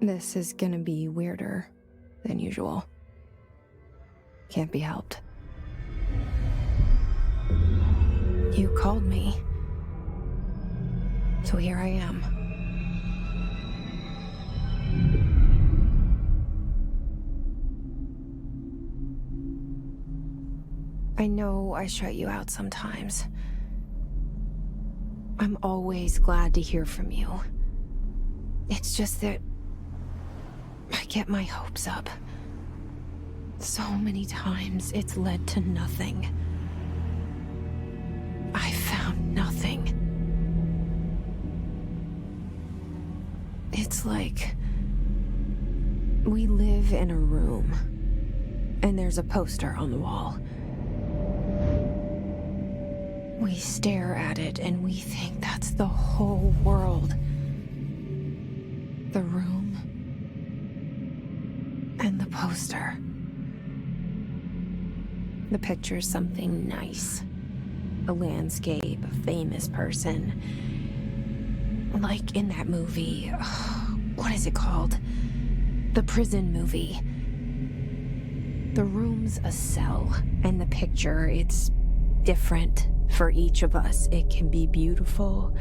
This is gonna be weirder than usual. Can't be helped. You called me. So here I am. I know I shut you out sometimes. I'm always glad to hear from you. It's just that I get my hopes up. So many times it's led to nothing. I found nothing. It's like we live in a room and there's a poster on the wall. We stare at it and we think that's the whole world. The room and the poster. The picture's something nice. A landscape, a famous person. Like in that movie, what is it called? The prison movie. The room's a cell, and the picture, it's different for each of us. It can be beautiful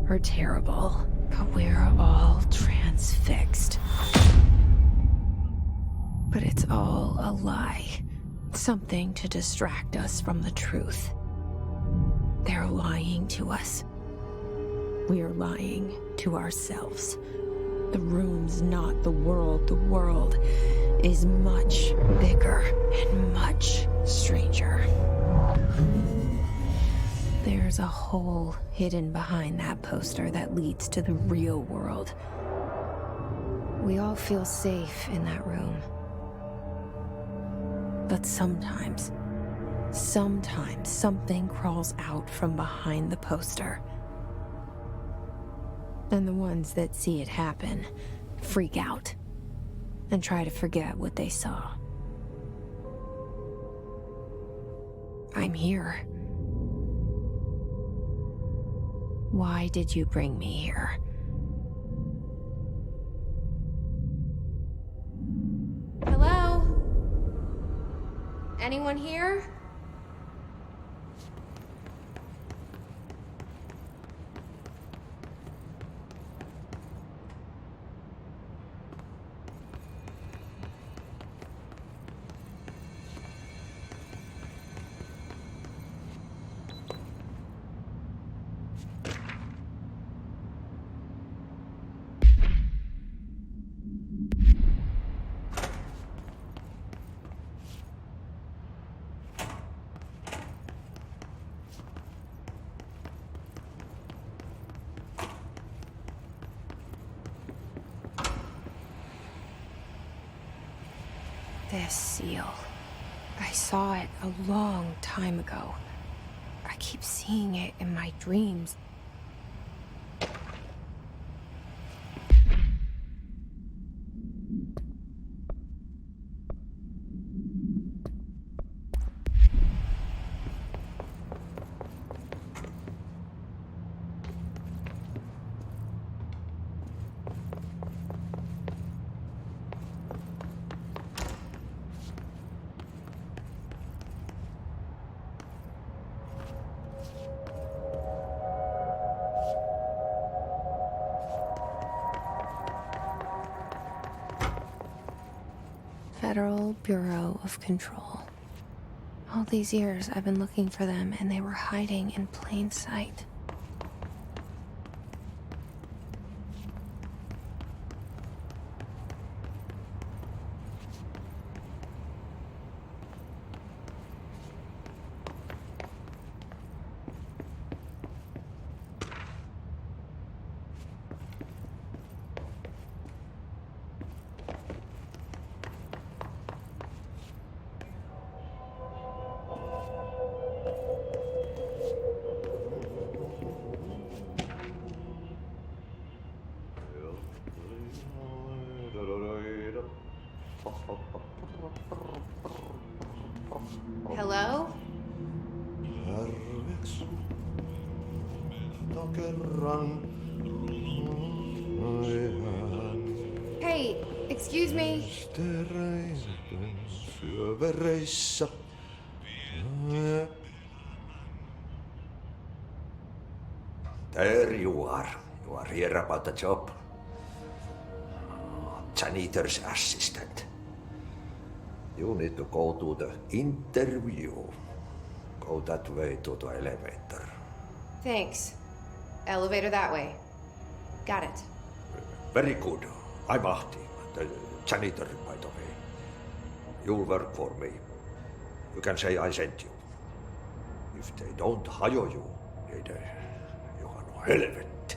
or terrible, but we're all transfixed. But it's all a lie. Something to distract us from the truth. They're lying to us. We're lying to ourselves. The room's not the world. The world is much bigger and much stranger. There's a hole hidden behind that poster that leads to the real world. We all feel safe in that room. But sometimes something crawls out from behind the poster. And the ones that see it happen freak out and try to forget what they saw. I'm here. Why did you bring me here? Hello? Anyone here? This seal. I saw it a long time ago. I keep seeing it in my dreams. Federal Bureau of Control. All these years I've been looking for them and they were hiding in plain sight. Hello? Hey, Wait, excuse me. There you are. You are here about the job. Janitor's assistant. You need to go to the interview. Go that way to the elevator. Thanks. Elevator that way. Got it. Very good. I'm Ahti, the janitor, by the way. You'll work for me. You can say I sent you. If they don't hire you, you are no helvet.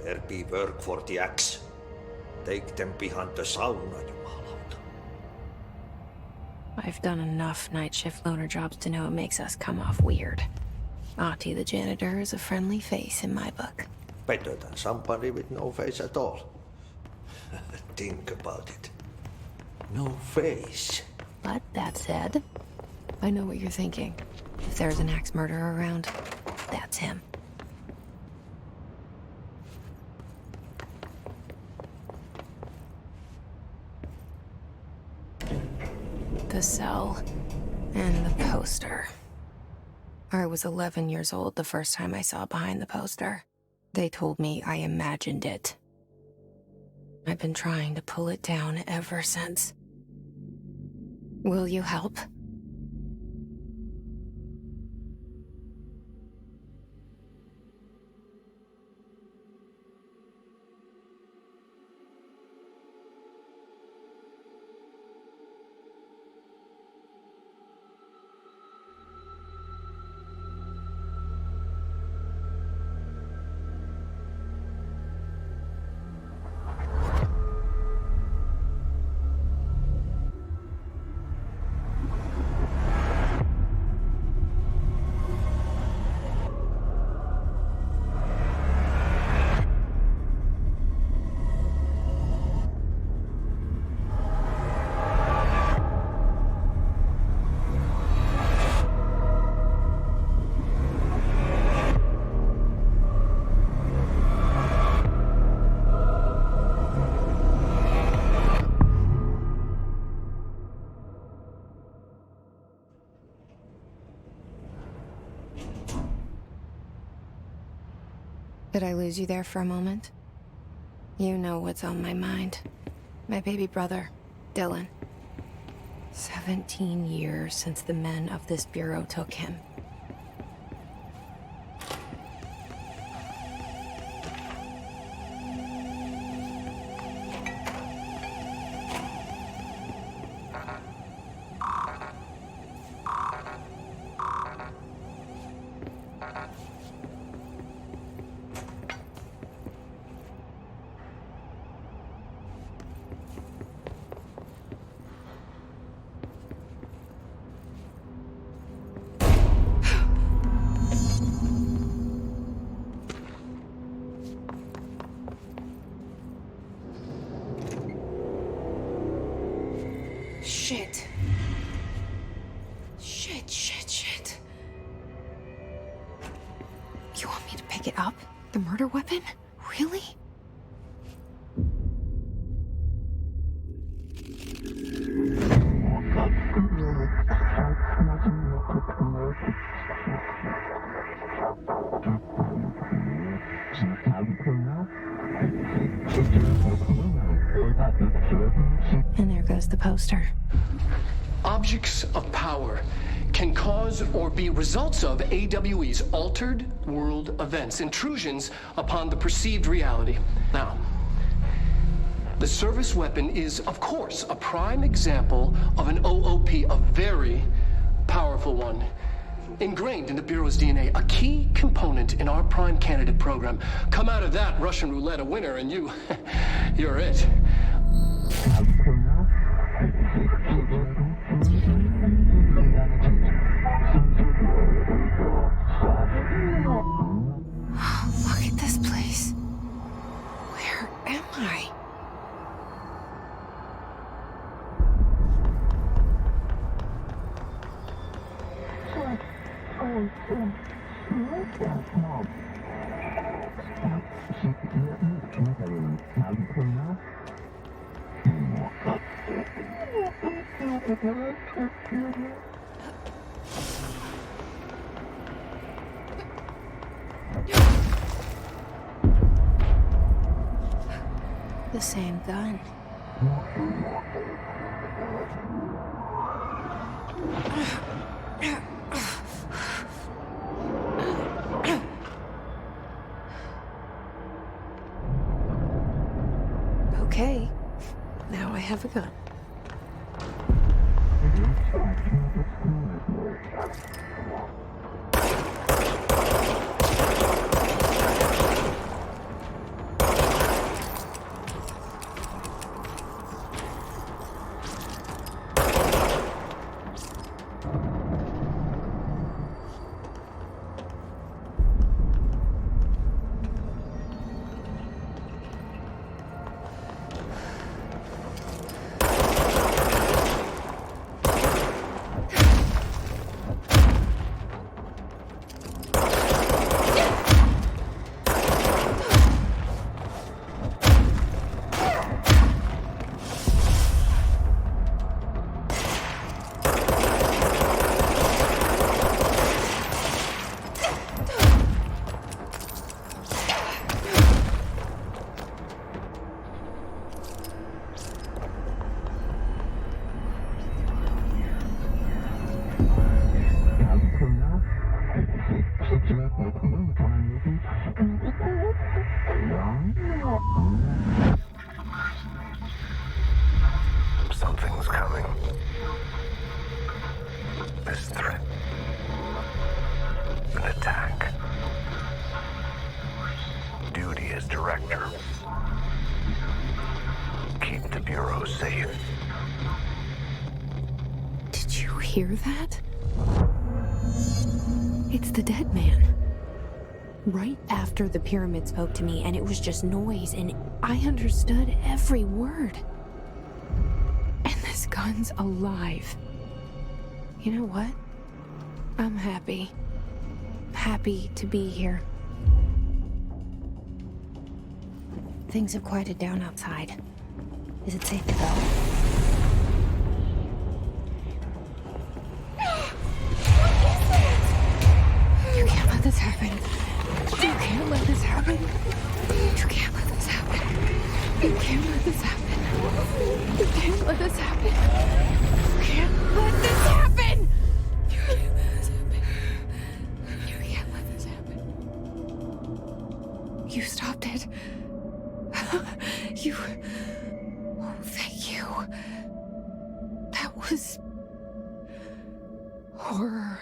There be work for the axe. Take them behind the sauna, jumalauta. I've done enough night shift loner jobs to know it makes us come off weird. Ahti the janitor is a friendly face in my book. Better than somebody with no face at all. Think about it. No face. But that said, I know what you're thinking. If there's an axe murderer around, that's him. The cell and the poster. I was 11 years old the first time I saw behind the poster. They told me I imagined it. I've been trying to pull it down ever since. Will you help? Did I lose you there for a moment? You know what's on my mind. My baby brother, Dylan. 17 years since the men of this bureau took him. Shit. Shit. You want me to pick it up? The murder weapon? Really? And there goes the poster. Objects of power can cause or be results of AWE's altered world events, intrusions upon the perceived reality. Now, the service weapon is, of course, a prime example of an OOP, a very powerful one. Ingrained in the Bureau's DNA, a key component in our prime candidate program. Come out of that Russian roulette a winner and you're it. Look at this place. Where am I? The same gun. Okay, now I have a gun. Something's coming. This threat. An attack. Duty as director. Keep the Bureau safe. Did you hear that? It's the dead man. Right after the pyramid spoke to me, and it was just noise, and I understood every word. And this gun's alive. You know what? I'm happy. Happy to be here. Things have quieted down outside. Is it safe to go? You can't let this happen. You can't let this happen. You can't let this happen. You can't let this happen. You can't let this happen. You can't let this happen. You can't let this happen. You can't let this happen. You stopped it. You... Oh, thank you. That was... horror.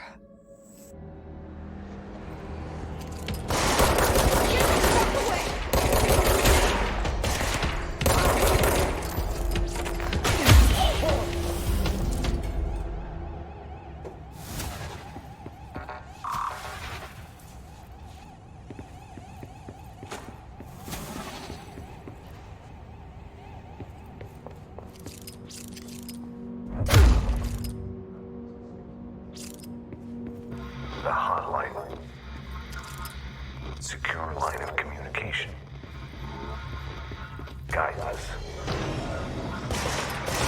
The hotline. Secure line of communication. Guidance.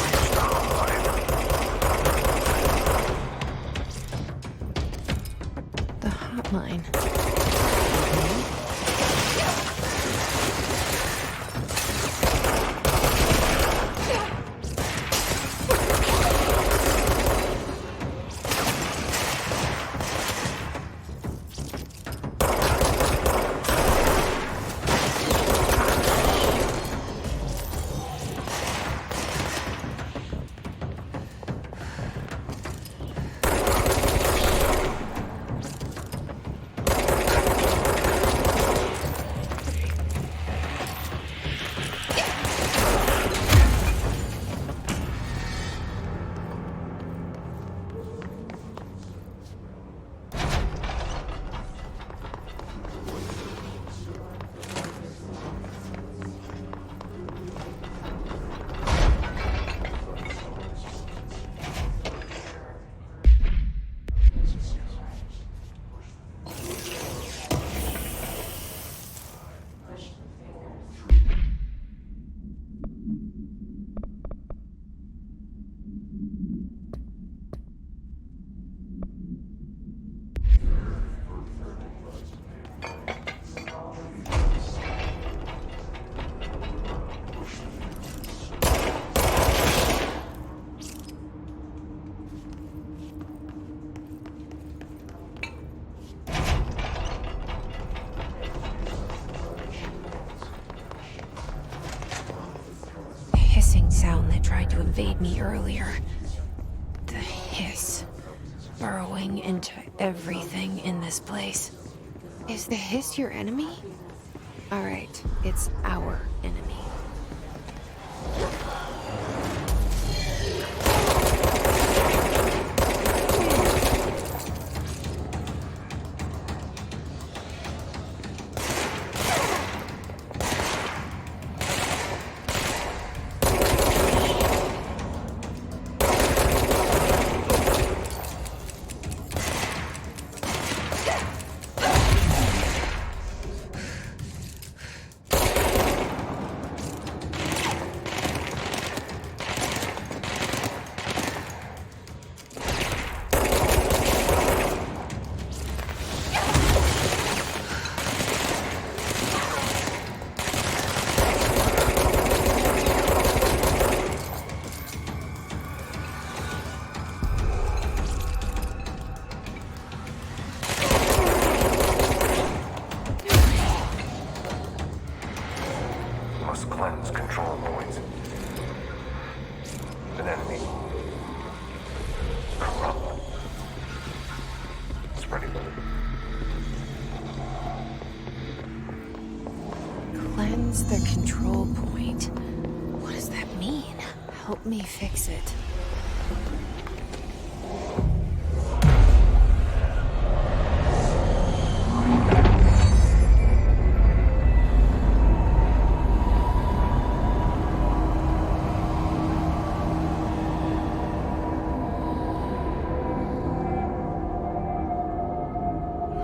Reach the hotline. The hotline. invade me earlier. The hiss. Burrowing into everything in this place. Is the hiss your enemy? Alright, it's our enemy. Must cleanse control points. An enemy. Corrupt. Spreading. Cleanse the control point. What does that mean? Help me fix it.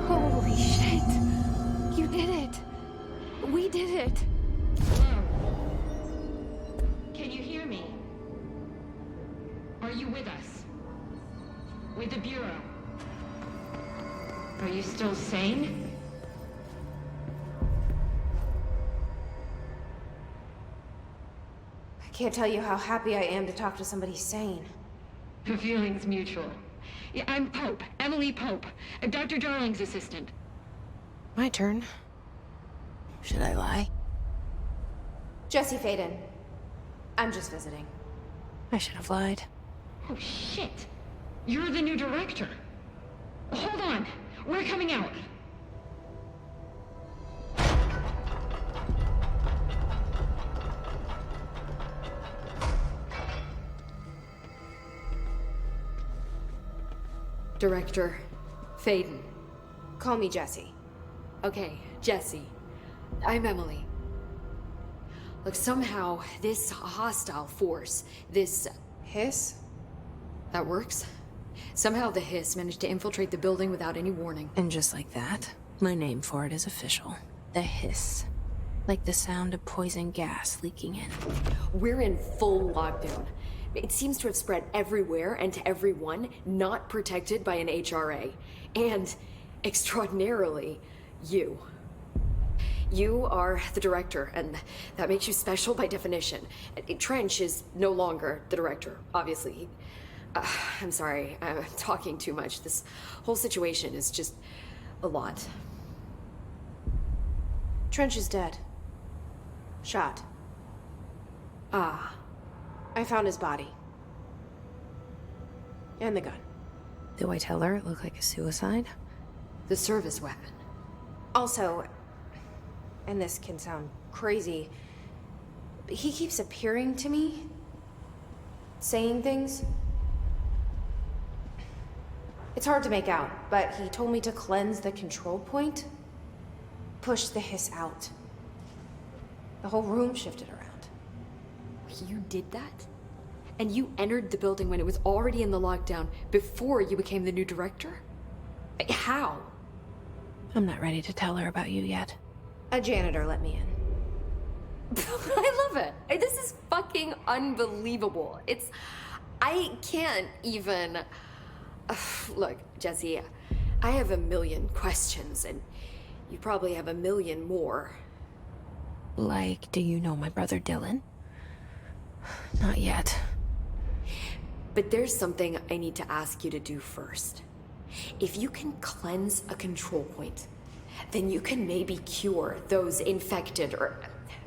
Holy shit. You did it. We did it. Hello? Can you hear me? Are you with us? With the Bureau? Are you still sane? I can't tell you how happy I am to talk to somebody sane. The feeling's mutual. Yeah, I'm Pope, Emily Pope, Dr. Darling's assistant. My turn. Should I lie? Jesse Faden. I'm just visiting. I should have lied. Oh, shit. You're the new director. Hold on. We're coming out. Director Faden. Call me Jesse. Okay, Jesse. I'm Emily. Look, somehow this hostile force, this... Hiss? that works? Somehow the hiss managed to infiltrate the building without any warning. And just like that, my name for it is official. The hiss. Like the sound of poison gas leaking in. We're in full lockdown. It seems to have spread everywhere and to everyone not protected by an HRA. And, extraordinarily, you. You are the director, and that makes you special by definition. Trench is no longer the director, obviously. I'm sorry, I'm talking too much. This whole situation is just a lot. Trench is dead. Shot. Ah. I found his body. And the gun. Do I tell her it looked like a suicide? The service weapon. Also, and this can sound crazy, but he keeps appearing to me. Saying things. It's hard to make out, but he told me to cleanse the control point. Push the hiss out. The whole room shifted around. You did that? And you entered the building when it was already in the lockdown before you became the new director? How? I'm not ready to tell her about you yet. A janitor let me in. I love it. This is fucking unbelievable. I can't even... Look, Jesse, I have a million questions, and you probably have a million more. Like, do you know my brother Dylan? Not yet. But there's something I need to ask you to do first. If you can cleanse a control point, then you can maybe cure those infected or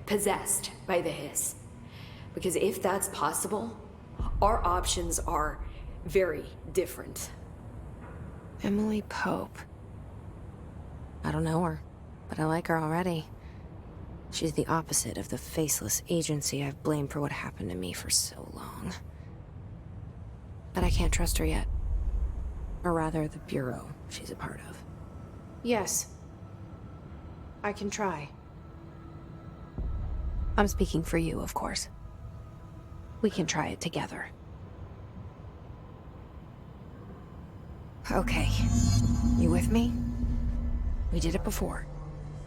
possessed by the hiss. Because if that's possible, Our options are very different. Emily Pope. I don't know her, but I like her already. She's the opposite of the faceless agency I've blamed for what happened to me for so long. But I can't trust her yet. Or rather, the Bureau she's a part of. Yes. I can try. I'm speaking for you, of course. We can try it together. Okay. You with me? We did it before.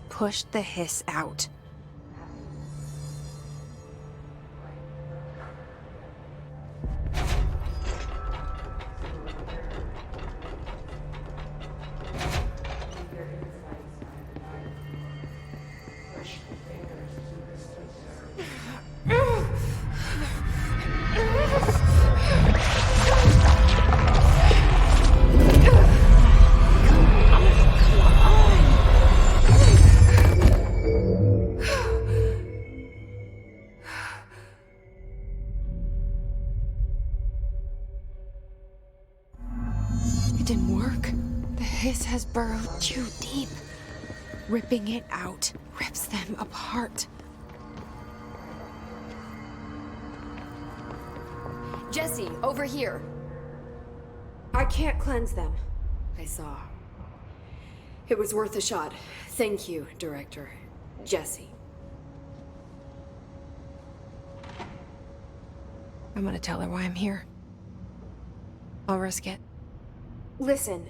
Push the hiss out. It didn't work. The hiss has burrowed too deep. Ripping it out rips them apart. Jesse, over here. I can't cleanse them. I saw. It was worth a shot. Thank you, Director. Jesse. I'm gonna tell her why I'm here. I'll risk it. Listen,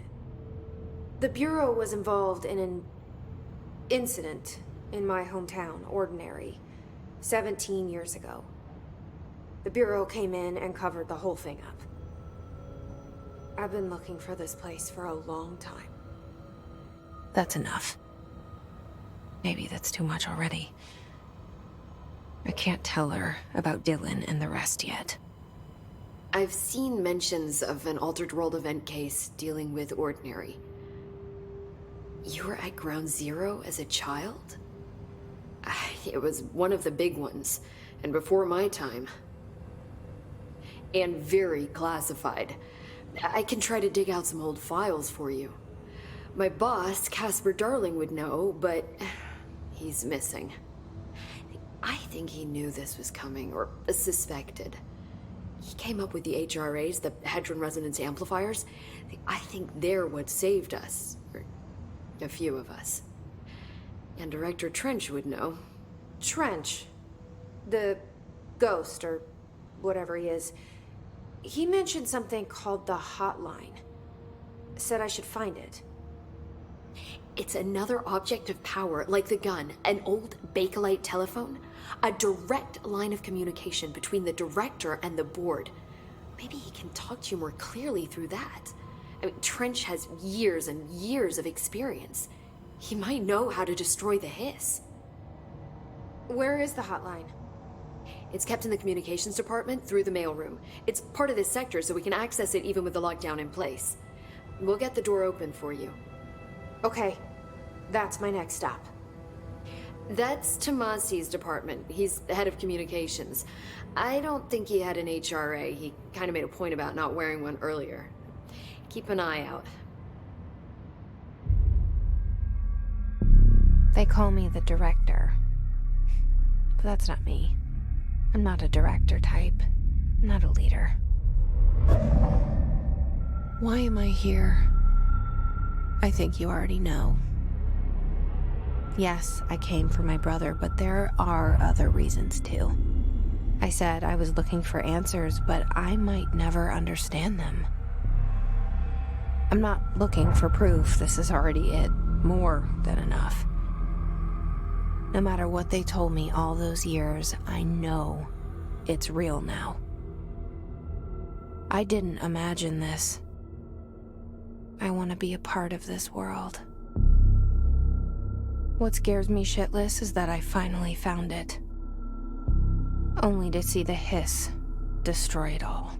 the Bureau was involved in an incident in my hometown, Ordinary, 17 years ago. The Bureau came in and covered the whole thing up. I've been looking for this place for a long time. That's enough. Maybe that's too much already. I can't tell her about Dylan and the rest yet. I've seen mentions of an Altered World event case dealing with Ordinary. You were at Ground Zero as a child? It was one of the big ones, and before my time. And very classified. I can try to dig out some old files for you. My boss, Casper Darling, would know, but he's missing. I think he knew this was coming, or suspected. He came up with the HRAs, the Hadron Resonance Amplifiers. I think they're what saved us. Or a few of us. And Director Trench would know. Trench, the ghost, or whatever he is, he mentioned something called the hotline. Said I should find it. It's another object of power, like the gun, an old Bakelite telephone. A direct line of communication between the director and the board. Maybe he can talk to you more clearly through that. I mean, Trench has years and years of experience. He might know how to destroy the hiss. Where is the hotline? It's kept in the communications department through the mailroom. It's part of this sector, so we can access it even with the lockdown in place. We'll get the door open for you. Okay, that's my next stop. That's Tomasi's department. He's the head of communications. I don't think he had an HRA. He kind of made a point about not wearing one earlier. Keep an eye out. They call me the director. But that's not me. I'm not a director type. I'm not a leader. Why am I here? I think you already know. Yes, I came for my brother, but there are other reasons too. I said I was looking for answers, but I might never understand them. I'm not looking for proof. This is already it. More than enough. No matter what they told me all those years, I know it's real now. I didn't imagine this. I want to be a part of this world. What scares me shitless is that I finally found it. Only to see the hiss destroy it all.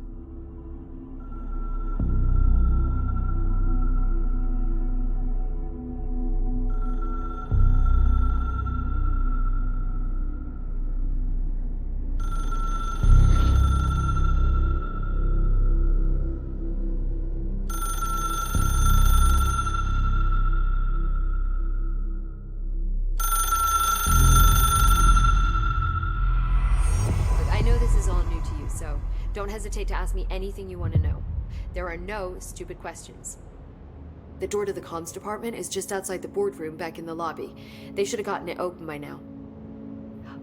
Don't hesitate to ask me anything you want to know. There are no stupid questions. The door to the comms department is just outside the boardroom back in the lobby. They should have gotten it open by now.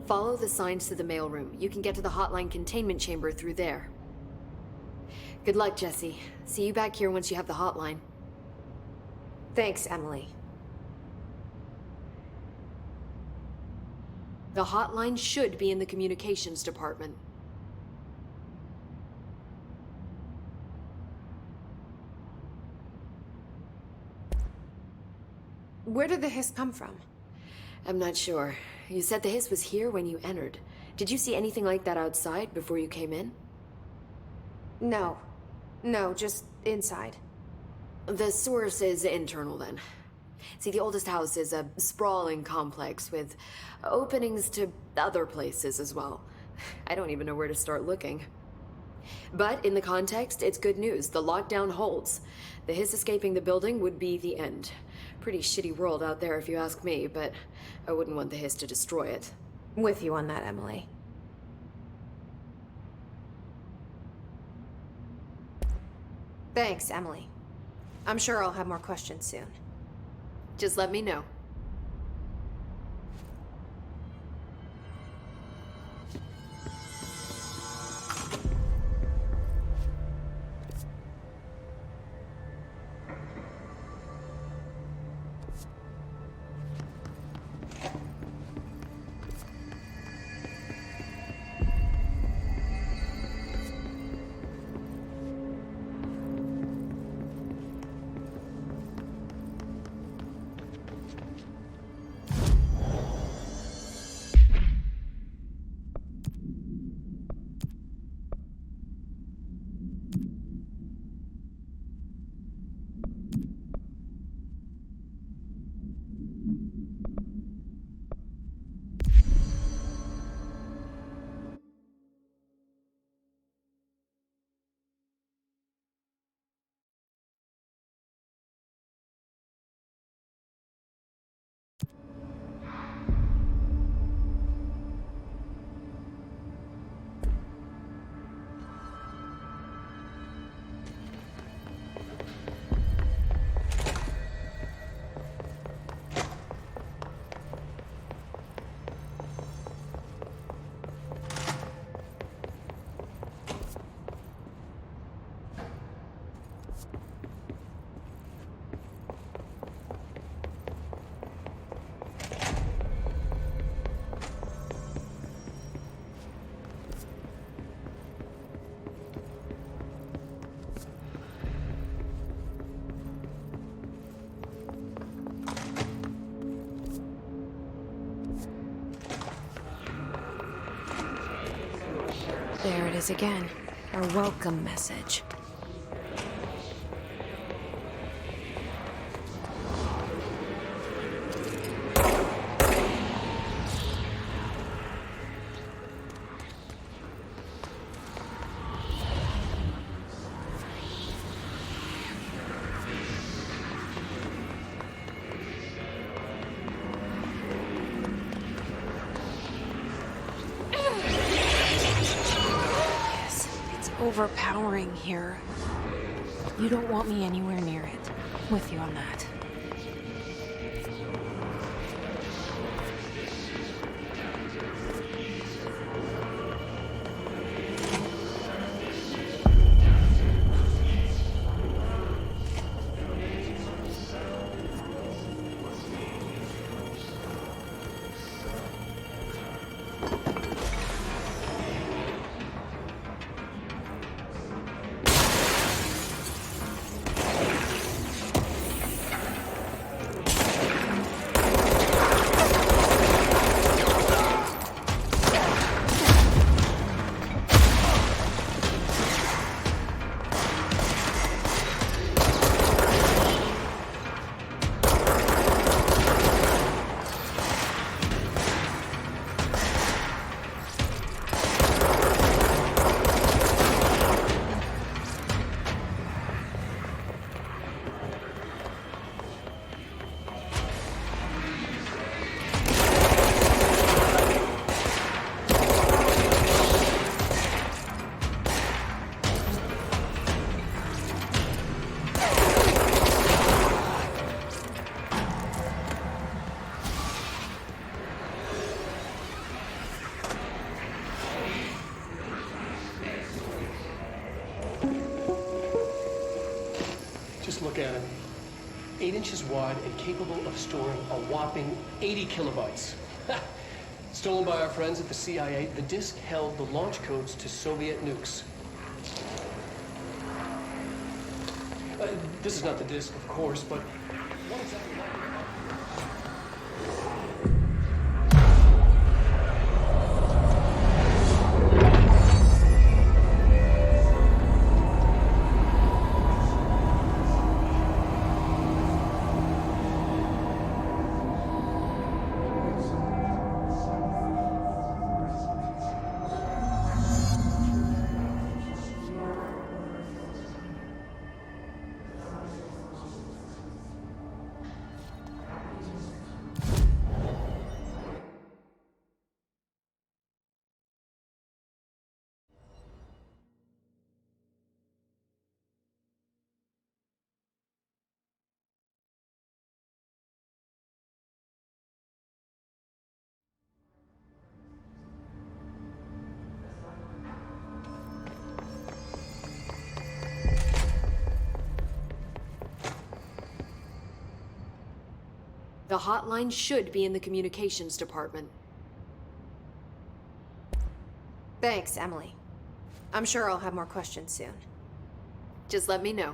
Follow the signs to the mailroom. You can get to the hotline containment chamber through there. Good luck, Jesse. See you back here once you have the hotline. Thanks, Emily. The hotline should be in the communications department. Where did the hiss come from? I'm not sure. You said the hiss was here when you entered. Did you see anything like that outside before you came in? No. No, just inside. The source is internal, then. See, the oldest house is a sprawling complex with openings to other places as well. I don't even know where to start looking. But in the context, it's good news. The lockdown holds. The hiss escaping the building would be the end. Pretty shitty world out there if you ask me, but I wouldn't want the hiss to destroy it. With you on that, Emily. Thanks, Emily. I'm sure I'll have more questions soon. Just let me know. There it is again. Our welcome message. Overpowering here. You don't want me anywhere near it. With you on that. Look at it. 8 inches wide and capable of storing a whopping 80 kilobytes. Stolen by our friends at the CIA, the disk held the launch codes to Soviet nukes. This is not the disk, of course, but what exactly happened? The hotline should be in the communications department. Thanks, Emily. I'm sure I'll have more questions soon. Just let me know.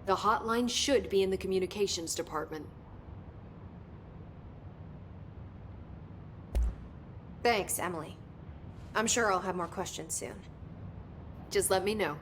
The hotline should be in the communications department. Thanks, Emily. I'm sure I'll have more questions soon. Just let me know.